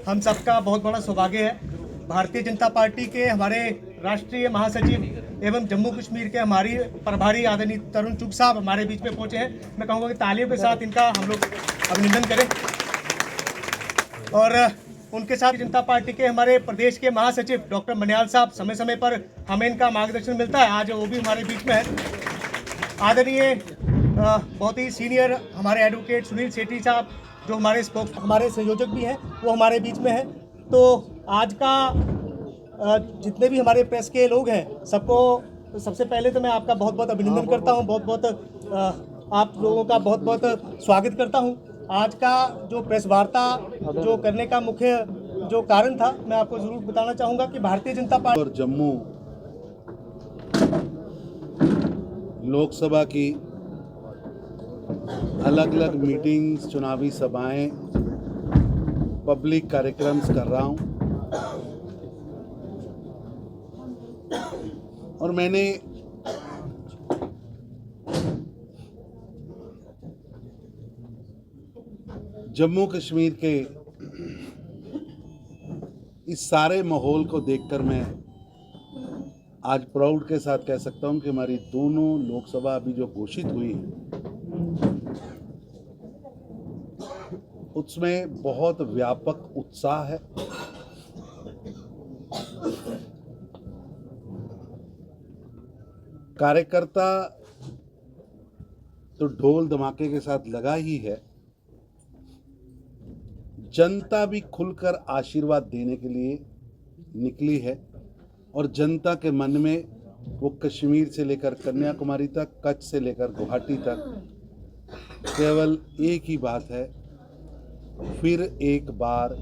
हम सबका बहुत बड़ा सौभाग्य है। भारतीय जनता पार्टी के हमारे राष्ट्रीय महासचिव एवं जम्मू कश्मीर के हमारी प्रभारी आदरणीय तरुण चुग साहब हमारे बीच में पहुंचे हैं। मैं कहूँगा कि तालियों के साथ इनका हम लोग अभिनंदन करें। और उनके साथ जनता पार्टी के हमारे प्रदेश के महासचिव डॉक्टर मन्याल साहब, समय समय पर हमें इनका मार्गदर्शन मिलता है, आज वो भी हमारे बीच में है। आदरणीय बहुत ही सीनियर हमारे एडवोकेट सुनील सेठी साहब, जो हमारे हमारे संयोजक भी हैं, वो हमारे बीच में हैं। तो आज का जितने भी हमारे प्रेस के लोग हैं, सबको सबसे पहले तो मैं आपका बहुत बहुत अभिनंदन करता हूं, बहुत बहुत आप लोगों का बहुत बहुत स्वागत करता हूं। आज का जो प्रेस वार्ता जो करने का मुख्य जो कारण था, मैं आपको ज़रूर बताना चाहूँगा कि भारतीय जनता पार्टी और जम्मू लोकसभा की अलग अलग मीटिंग्स, चुनावी सभाएं, पब्लिक कार्यक्रम्स कर रहा हूं। और मैंने जम्मू कश्मीर के इस सारे माहौल को देखकर मैं आज प्राउड के साथ कह सकता हूं कि हमारी दोनों लोकसभा अभी जो घोषित हुई है, उसमें बहुत व्यापक उत्साह है। कार्यकर्ता तो ढोल धमाके के साथ लगा ही है, जनता भी खुलकर आशीर्वाद देने के लिए निकली है। और जनता के मन में वो कश्मीर से लेकर कन्याकुमारी तक, कच्छ से लेकर गुवाहाटी तक केवल एक ही बात है, फिर एक बार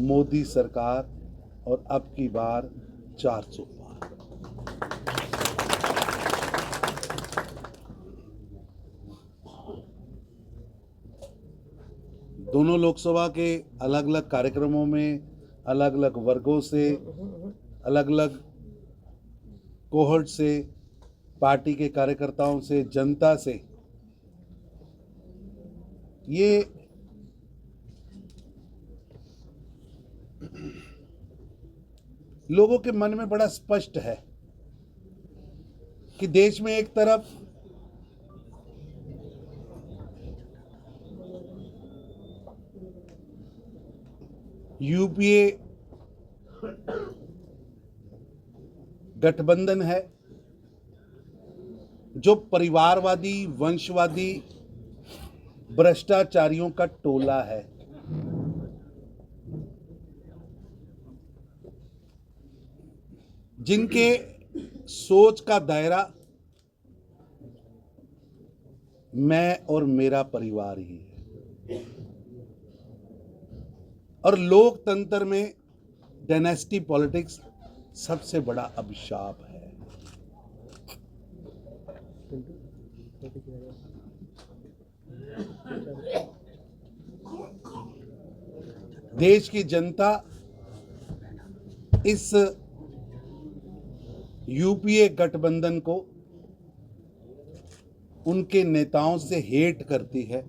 मोदी सरकार और अब की बार 400 पार। दोनों लोकसभा के अलग अलग कार्यक्रमों में अलग अलग वर्गों से, अलग अलग कोहर्ट से, पार्टी के कार्यकर्ताओं से, जनता से ये लोगों के मन में बड़ा स्पष्ट है कि देश में एक तरफ यूपीए गठबंधन है, जो परिवारवादी, वंशवादी, भ्रष्टाचारियों का टोला है। जिनके सोच का दायरा मैं और मेरा परिवार ही है। और लोकतंत्र में डायनेस्टी पॉलिटिक्स सबसे बड़ा अभिशाप है। देश की जनता इस यूपीए गठबंधन को, उनके नेताओं से हेट करती है,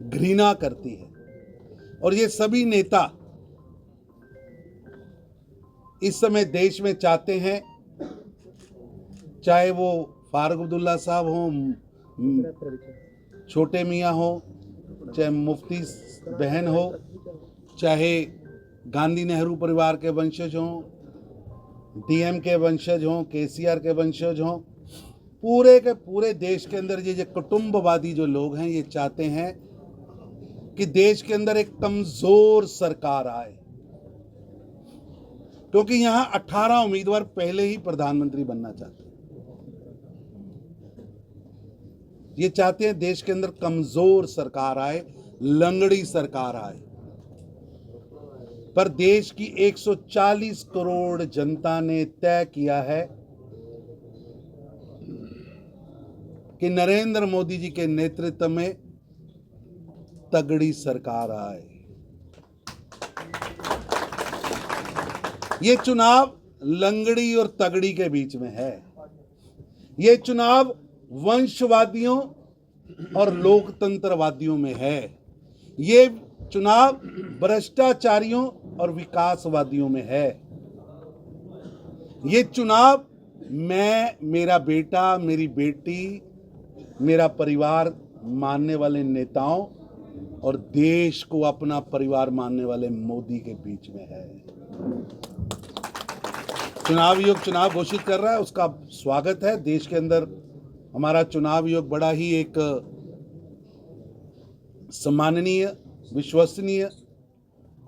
घृणा करती है। और ये सभी नेता इस समय देश में चाहते हैं, चाहे वो फारूक अब्दुल्ला साहब हों, छोटे मियाँ हो, चाहे मुफ्ती बहन हो, चाहे गांधी नेहरू परिवार के वंशज हों, डीएम के वंशज हों, केसीआर के वंशज हों, पूरे के पूरे देश के अंदर ये कुटुंबवादी जो लोग हैं, ये चाहते हैं कि देश के अंदर एक कमजोर सरकार आए, क्योंकि यहां 18 उम्मीदवार पहले ही प्रधानमंत्री बनना चाहते हैं। ये चाहते हैं देश के अंदर कमजोर सरकार आए, लंगड़ी सरकार आए। पर देश की 140 करोड़ जनता ने तय किया है कि नरेंद्र मोदी जी के नेतृत्व में तगड़ी सरकार आए। ये चुनाव लंगड़ी और तगड़ी के बीच में है। ये चुनाव वंशवादियों और लोकतंत्रवादियों में है। ये चुनाव भ्रष्टाचारियों और विकासवादियों में है। ये चुनाव मैं, मेरा बेटा, मेरी बेटी, मेरा परिवार मानने वाले नेताओं और देश को अपना परिवार मानने वाले मोदी के बीच में है। चुनाव आयोग चुनाव घोषित कर रहा है, उसका स्वागत है। देश के अंदर हमारा चुनाव आयोग बड़ा ही एक सम्माननीय, विश्वसनीय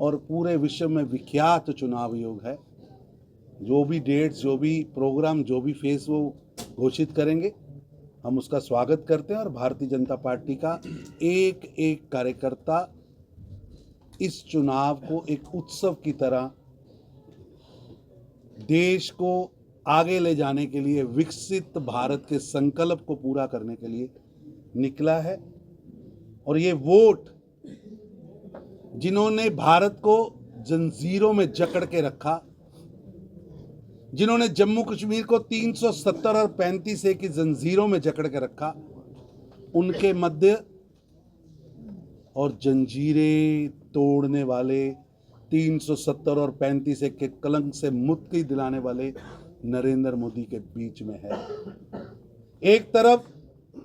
और पूरे विश्व में विख्यात चुनाव आयोग है। जो भी डेट्स, जो भी प्रोग्राम, जो भी फेस वो घोषित करेंगे, हम उसका स्वागत करते हैं। और भारतीय जनता पार्टी का एक एक कार्यकर्ता इस चुनाव को एक उत्सव की तरह देश को आगे ले जाने के लिए, विकसित भारत के संकल्प को पूरा करने के लिए निकला है। और ये वोट जिन्होंने भारत को जंजीरों में जकड़ के रखा, जिन्होंने जम्मू कश्मीर को 370 और 35A की जंजीरों में जकड़ के रखा, उनके मध्य और जंजीरें तोड़ने वाले, 370 और 35A के कलंक से मुक्ति दिलाने वाले नरेंद्र मोदी के बीच में है। एक तरफ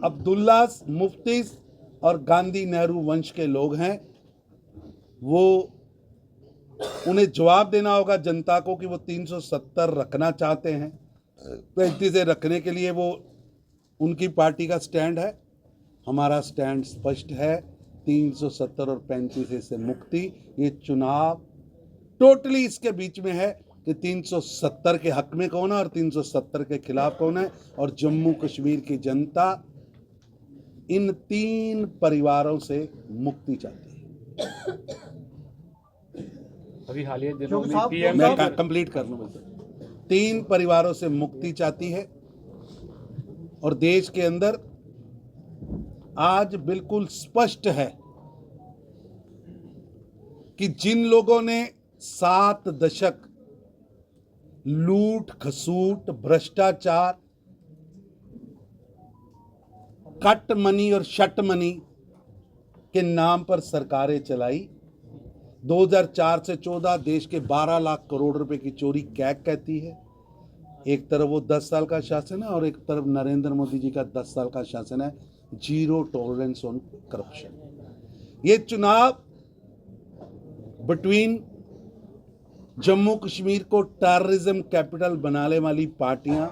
अब्दुल्ला, मुफ्ती और गांधी नेहरू वंश के लोग हैं, वो उन्हें जवाब देना होगा जनता को कि वो 370 रखना चाहते हैं। 35 रखने के लिए वो उनकी पार्टी का स्टैंड है। हमारा स्टैंड स्पष्ट है, 370 और 35 से मुक्ति। ये चुनाव टोटली इसके बीच में है कि 370 के हक में कौन है और 370 के खिलाफ कौन है। और जम्मू कश्मीर की जनता इन 3 परिवारों से मुक्ति चाहती है। अभी हालिया दिनों में पीएम मैं कंप्लीट कर लूं। 3 परिवारों से मुक्ति चाहती है। और देश के अंदर आज बिल्कुल स्पष्ट है कि जिन लोगों ने 7 दशक लूट खसूट, भ्रष्टाचार, कट मनी और शट मनी के नाम पर सरकारें चलाई, 2004 से 14 देश के 12 लाख करोड़ रुपए की चोरी कैग कहती है। एक तरफ वो 10 साल का शासन है और एक तरफ नरेंद्र मोदी जी का 10 साल का शासन है। Zero tolerance on corruption. ये चुनाव बिटवीन जम्मू कश्मीर को टेररिज्म कैपिटल बनाने वाली पार्टियां,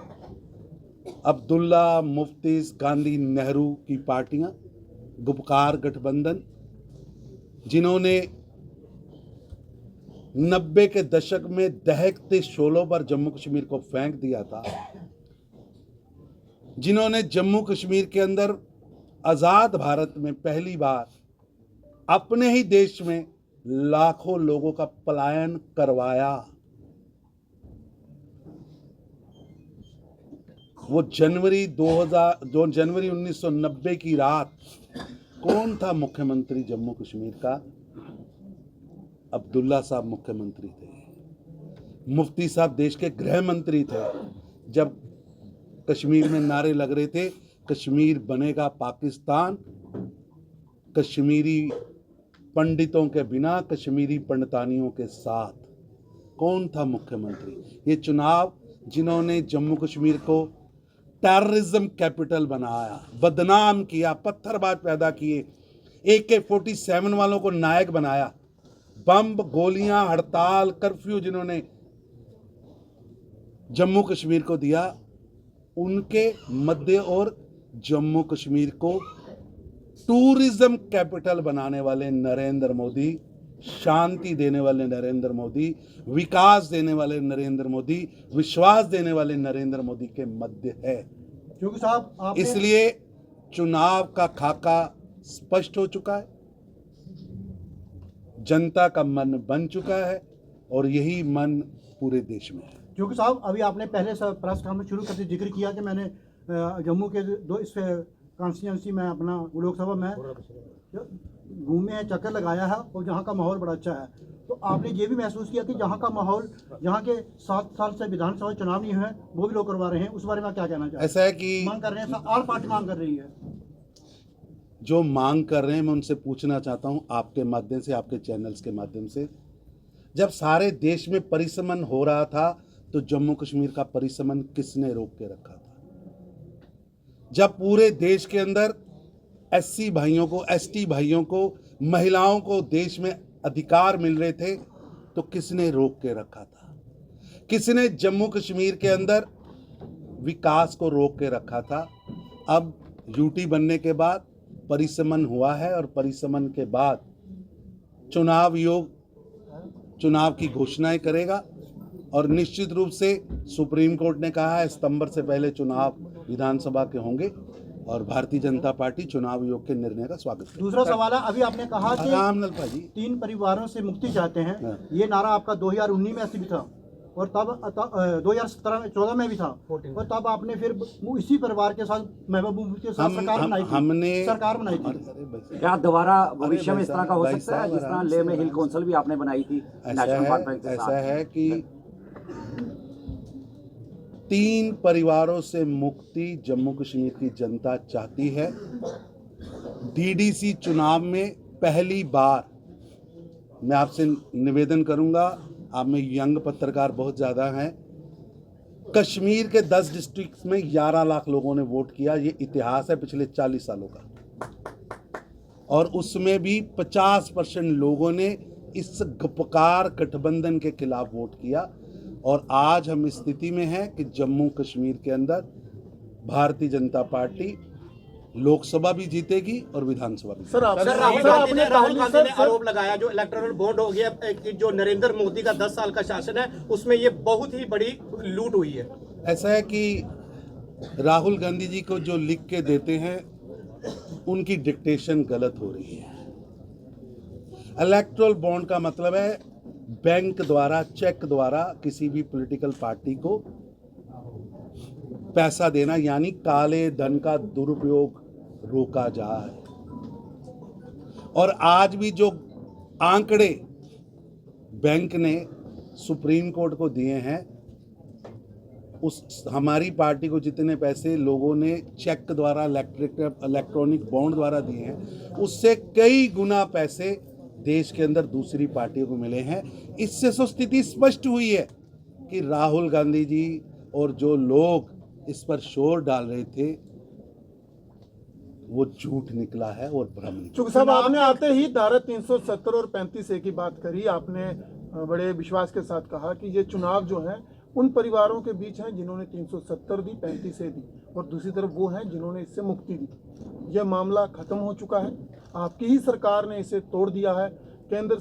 अब्दुल्ला, मुफ्ती, गांधी नेहरू की पार्टियां, गुपकार गठबंधन, जिन्होंने 90 के दशक में दहकते शोलों पर जम्मू कश्मीर को फेंक दिया था, जिन्होंने जम्मू कश्मीर के अंदर आजाद भारत में पहली बार अपने ही देश में लाखों लोगों का पलायन करवाया। वो जनवरी 1990 की रात कौन था मुख्यमंत्री जम्मू कश्मीर का? अब्दुल्ला साहब मुख्यमंत्री थे। मुफ्ती साहब देश के गृह मंत्री थे। जब कश्मीर में नारे लग रहे थे, कश्मीर बनेगा पाकिस्तान, कश्मीरी पंडितों के बिना, कश्मीरी पंडितानियों के साथ, कौन था मुख्यमंत्री? ये चुनाव जिन्होंने जम्मू कश्मीर को टेररिज्म कैपिटल बनाया, बदनाम किया, पत्थरबाज पैदा किए, AK-47 वालों को नायक बनाया, बम, गोलियां, हड़ताल, कर्फ्यू जिन्होंने जम्मू कश्मीर को दिया, उनके मध्य और जम्मू कश्मीर को टूरिज्म कैपिटल बनाने वाले नरेंद्र मोदी, शांति देने वाले नरेंद्र मोदी, विकास देने वाले नरेंद्र मोदी, विश्वास देने वाले नरेंद्र मोदी के मध्य है। क्योंकि साहब आप इसलिए चुनाव का खाका स्पष्ट हो चुका है, जनता का मन बन चुका है और यही मन पूरे देश में है। क्योंकि साहब अभी आपने पहले प्रेस कॉन्फ्रेंस शुरू करते जिक्र किया कि मैंने जम्मू के दो इस कॉन्स्टिट्यूंसी में अपना लोकसभा में घूमे हैं, चक्कर लगाया है और जहाँ का माहौल बड़ा अच्छा है। तो आपने ये भी महसूस किया कि जहाँ का माहौल, जहाँ के 7 साल से विधानसभा चुनाव नहीं हुए वो भी लोग करवा रहे हैं, उस बारे में क्या कहना चाहिए? ऐसा है कि मांग कर रहे हैं, और पार्टी मांग कर रही है। जो मांग कर रहे हैं मैं उनसे पूछना चाहता हूं आपके माध्यम से, आपके चैनल्स के माध्यम से, जब सारे देश में परिसमन हो रहा था तो जम्मू कश्मीर का परिसमन किसने रोक के रखा था? जब पूरे देश के अंदर एससी भाइयों को, एसटी भाइयों को, महिलाओं को देश में अधिकार मिल रहे थे तो किसने रोक के रखा था? किसने जम्मू कश्मीर के अंदर विकास को रोक के रखा था? अब यूटी बनने के बाद परिसमन हुआ है और परिसमन के बाद चुनाव आयोग चुनाव की घोषणाएं करेगा और निश्चित रूप से सुप्रीम कोर्ट ने कहा है सितंबर से पहले चुनाव विधानसभा के होंगे और भारतीय जनता पार्टी चुनाव आयोग के निर्णय का स्वागत करेगी। दूसरा सवाल है, अभी आपने कहा कि रामनलपा जी 3 परिवारों से मुक्ति चाहते हैं, ये नारा आपका 2019 में ऐसे भी था और तब 2014 में भी था और तब आपने फिर इसी परिवार के साथ महबूब मुफ्ती के साथ सरकार बनाई थी। क्या दोबारा भविष्य में इस तरह का हो सकता है जिस तरह लेह में हिल काउंसिल भी आपने बनाई थी? ऐसा है कि 3 परिवारों से मुक्ति जम्मू कश्मीर की जनता चाहती है। डीडीसी चुनाव में पहली बार मैं आपसे निवेदन करूंगा, आप में यंग पत्रकार बहुत ज़्यादा हैं, कश्मीर के 10 डिस्ट्रिक्ट में 11 लाख लोगों ने वोट किया। ये इतिहास है पिछले 40 सालों का और उसमें भी 50% लोगों ने इस गपकार गठबंधन के खिलाफ वोट किया और आज हम इस स्थिति में हैं कि जम्मू कश्मीर के अंदर भारतीय जनता पार्टी लोकसभा भी जीतेगी और विधानसभा भी। राहुल गांधी ने आरोप लगाया जो इलेक्टोरल बॉन्ड हो गया कि जो नरेंद्र मोदी का 10 साल का शासन है उसमें ये बहुत ही बड़ी लूट हुई है। ऐसा है कि राहुल गांधी जी को जो लिख के देते हैं उनकी डिक्टेशन गलत हो रही है। इलेक्टोरल बॉन्ड का मतलब है बैंक द्वारा, चेक द्वारा किसी भी पॉलिटिकल पार्टी को पैसा देना, यानी काले धन का दुरुपयोग रोका जाए। और आज भी जो आंकड़े बैंक ने सुप्रीम कोर्ट को दिए हैं, उस हमारी पार्टी को जितने पैसे लोगों ने चेक द्वारा, इलेक्ट्रॉनिक बॉन्ड द्वारा दिए हैं, उससे कई गुना पैसे देश के अंदर दूसरी पार्टियों को मिले हैं। इससे तो स्थिति स्पष्ट हुई है कि राहुल गांधी जी और जो लोग इस पर शोर डाल रहे थे वो झूठ निकला है और भ्रम निकला। चूंकि साहब आपने आते ही धारा 370 और 35A की बात करी, आपने बड़े विश्वास के साथ कहा कि ये चुनाव जो है उन परिवारों के बीच हैं जिन्होंने 370 दी, 35A दी और दूसरी तरफ वो हैं जिन्होंने इससे मुक्ति दी। यह मामला खत्म हो चुका है, आपकी ही सरकार ने इसे तोड़ दिया है, केंद्र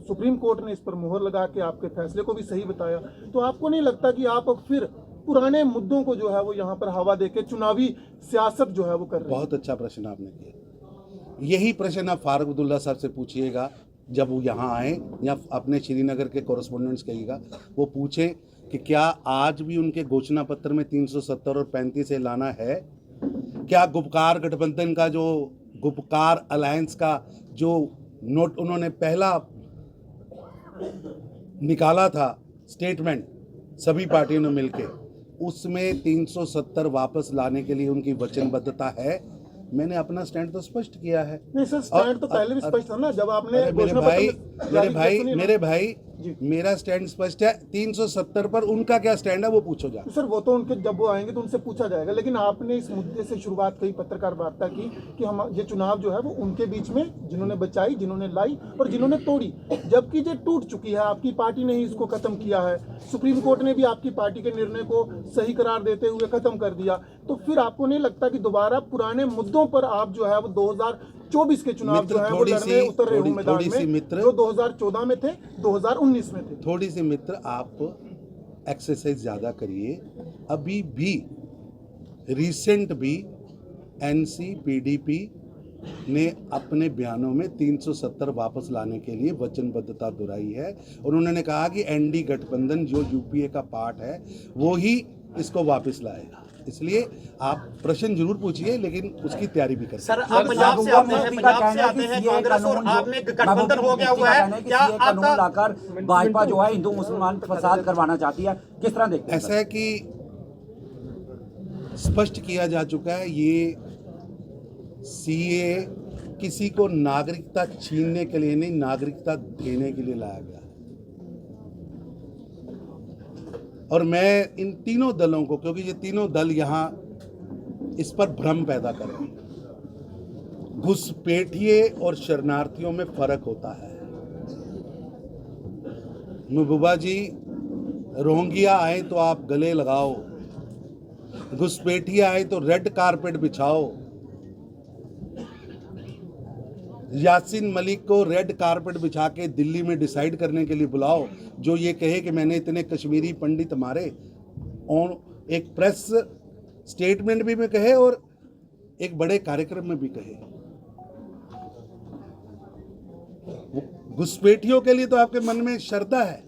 सुप्रीम कोर्ट ने इस पर मोहर लगा के आपके फैसले को भी सही बताया। तो आपको नहीं लगता कि आप अब फिर पुराने मुद्दों को जो है वो यहाँ पर हवा देके चुनावी सियासत जो है वो कर रहे हैं? बहुत अच्छा प्रश्न आपने किया। यही प्रश्न आप फारूक अब्दुल्ला साहब से पूछिएगा जब वो यहाँ आए या अपने श्रीनगर के कॉरेस्पोंडेंट्स कहिएगा, वो पूछें कि क्या आज भी उनके घोषणा पत्र में 370 और 35 लाना है? क्या गुपकार गठबंधन का, जो गुपकार अलायंस का जो नोट उन्होंने पहला निकाला था स्टेटमेंट सभी पार्टियों ने मिलके, उसमें 370 वापस लाने के लिए उनकी वचनबद्धता है? मैंने अपना स्टैंड तो स्पष्ट किया है। नहीं सर, स्टैंड तो पहले भी स्पष्ट था ना जब आपने मेरे भाई मेरा स्टैंड स्पष्ट है। 370 पर उनका क्या स्टैंड है वो पूछो जा। सर वो तो उनके जब वो आएंगे तो उनसे पूछा जाएगा, लेकिन आपने इस मुद्दे से शुरुआत कई पत्रकार वार्ता की कि हम ये चुनाव जो है वो उनके बीच में जिन्होंने बचाई, जिन्होंने लाई और जिन्होंने तोड़ी, जबकि ये टूट चुकी है। आपकी पार्टी ने ही इसको खत्म किया है, सुप्रीम कोर्ट ने भी आपकी पार्टी के निर्णय को सही करार देते हुए खत्म कर दिया। तो फिर आपको नहीं लगता कि दोबारा पुराने मुद्दों पर आप जो है वो 2024 के चुनाव मित्र, जो है वो थोड़ी लड़ने सी- उतर रहे थोड़ी- हूँ मैदान थोड़ी सी में, मित्र- जो 2014 में थे, 2019 में थे। थोड़ी सी मित्र आप एक्सरसाइज ज़्यादा करिए। अभी भी रिसेंट भी एनसीपीडीपी ने अपने बयानों में 370 वापस लाने के लिए वचनबद्धता दोहराई है और उन्होंने कहा कि एनडी गठबंधन जो यूपीए का पार्ट है वो ही इसको वापस लाएगा। इसलिए आप प्रश्न जरूर पूछिए, लेकिन उसकी तैयारी भी करें। सर, आप पंजाब से आते हैं, कांग्रेस और आप में गठबंधन हो गया हुआ है, क्या आपका लाकर भाजपा जो है हिंदू मुसलमान फसाद करवाना चाहती है, किस तरह देखते हैं? ऐसा है कि स्पष्ट किया जा चुका है, ये सीए किसी को नागरिकता छीनने के लिए नहीं, नागरिकता देने के लिए लाया गया है। और मैं इन तीनों दलों को, क्योंकि ये तीनों दल यहाँ इस पर भ्रम पैदा कर रहे हैं, घुसपैठिए और शरणार्थियों में फर्क होता है। महबूबा जी, रोहिंग्या आए तो आप गले लगाओ, घुसपैठिए आए तो रेड कारपेट बिछाओ, यासीन मलिक को रेड कारपेट बिछा के दिल्ली में डिसाइड करने के लिए बुलाओ, जो ये कहे कि मैंने इतने कश्मीरी पंडित मारे, और एक प्रेस स्टेटमेंट भी में कहे और एक बड़े कार्यक्रम में भी कहे। घुसपैठियों के लिए तो आपके मन में श्रद्धा है,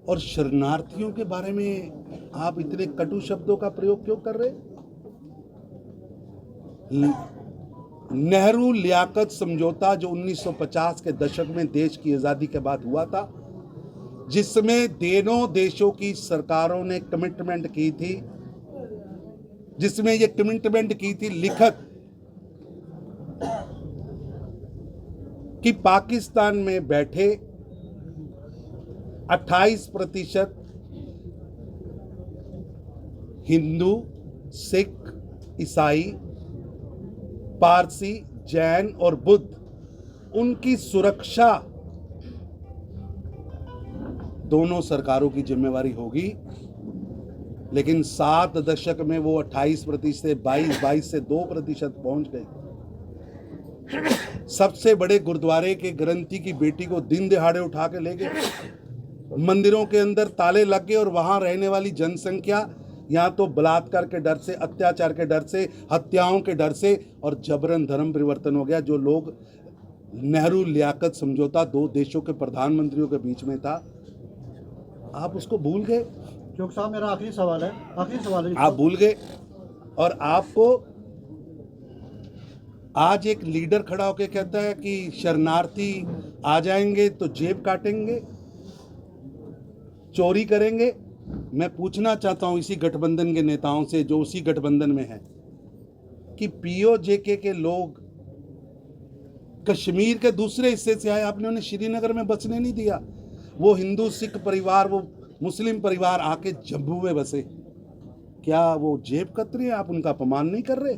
और शरणार्थियों के बारे में आप इतने कटु शब्दों का प्रयोग क्यों कर रहे? नेहरू लियाकत समझौता जो 1950 के दशक में देश की आज़ादी के बाद हुआ था, जिसमें दोनों देशों की सरकारों ने कमिटमेंट की थी, जिसमें ये कमिटमेंट की थी लिखत कि पाकिस्तान में बैठे 28% हिंदू, सिख, ईसाई, पारसी, जैन और बुद्ध, उनकी सुरक्षा दोनों सरकारों की जिम्मेवारी होगी। लेकिन 7 दशक में वो 28% से 22 से 2% पहुंच गए। सबसे बड़े गुरुद्वारे के ग्रंथी की बेटी को दिन दिहाड़े उठा के ले गए, मंदिरों के अंदर ताले लग गए, और वहां रहने वाली जनसंख्या यहाँ तो बलात्कार के डर से, अत्याचार के डर से, हत्याओं के डर से, और जबरन धर्म परिवर्तन हो गया। जो लोग नेहरू लियाकत समझौता 2 देशों के प्रधानमंत्रियों के बीच में था, आप उसको भूल गए। चौक साहब, मेरा आखिरी सवाल है, आप भूल गए। और आपको आज एक लीडर खड़ा होकर कहता है कि शरणार्थी आ जाएंगे तो जेब काटेंगे, चोरी करेंगे। मैं पूछना चाहता हूं इसी गठबंधन के नेताओं से, जो उसी गठबंधन में हैं, कि पीओजेके के लोग कश्मीर के दूसरे हिस्से से आए, आपने उन्हें श्रीनगर में बसने नहीं दिया। वो हिंदू, सिख परिवार, वो मुस्लिम परिवार आके जम्मू में बसे। क्या वो जेब कतरे हैं? आप उनका अपमान नहीं कर रहे?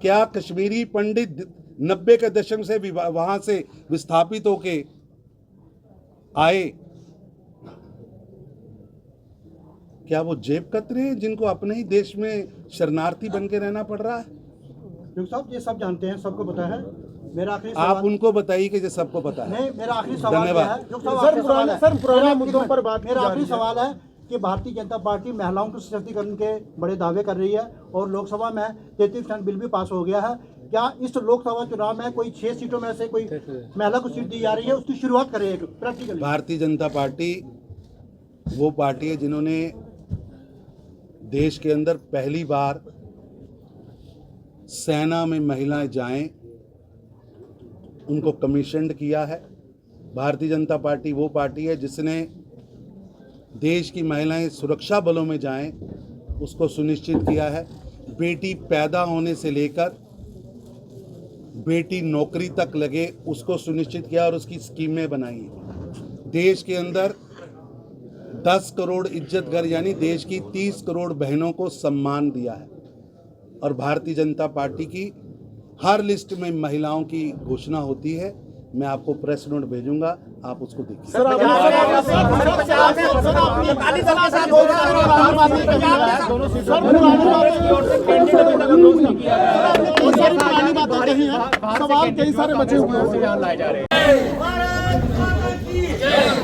क्या कश्मीरी पंडित 90 के दशक से वहां से विस्थापित होके आए, क्या वो जेब कतरे हैं जिनको अपने ही देश में शरणार्थी बन के रहना पड़ रहा है? साहब, ये सब जानते हैं, सबको पता है। मेरा आखिरी आप उनको बताइए कि जो सबको पता है। नहीं, मेरा आखिरी सवाल धन्यवाद। सर, पुराने मुद्दों पर बात मेरा आखिरी सवाल है कि भारतीय जनता पार्टी महिलाओं के सशक्तिकरण के बड़े दावे कर रही है, और लोकसभा में 33% बिल भी पास हो गया है। क्या इस लोकसभा चुनाव में कोई 6 सीटों में से कोई महिला को सीट दी जा रही है? उसकी शुरुआत करें प्रैक्टिकली। भारतीय जनता पार्टी वो पार्टी है जिन्होंने देश के अंदर पहली बार सेना में महिलाएं जाएं, उनको कमीशन्ड किया है। भारतीय जनता पार्टी वो पार्टी है जिसने देश की महिलाएं सुरक्षा बलों में जाएं, उसको सुनिश्चित किया है। बेटी पैदा होने से लेकर बेटी नौकरी तक लगे, उसको सुनिश्चित किया और उसकी स्कीमें बनाई। देश के अंदर 10 करोड़ इज्जत घर यानी देश की 30 करोड़ बहनों को सम्मान दिया है। और भारतीय जनता पार्टी की हर लिस्ट में महिलाओं की घोषणा होती है, मैं आपको प्रेस नोट भेजूंगा, आप उसको देखिए। सर आप अकाली दल के साथ होगा और आम आदमी दोनों सर पुरानी बातें कही हैं, सवाल कई सारे बचे हुए हैं। लाए जा रहे हैं। भारत माता की जय।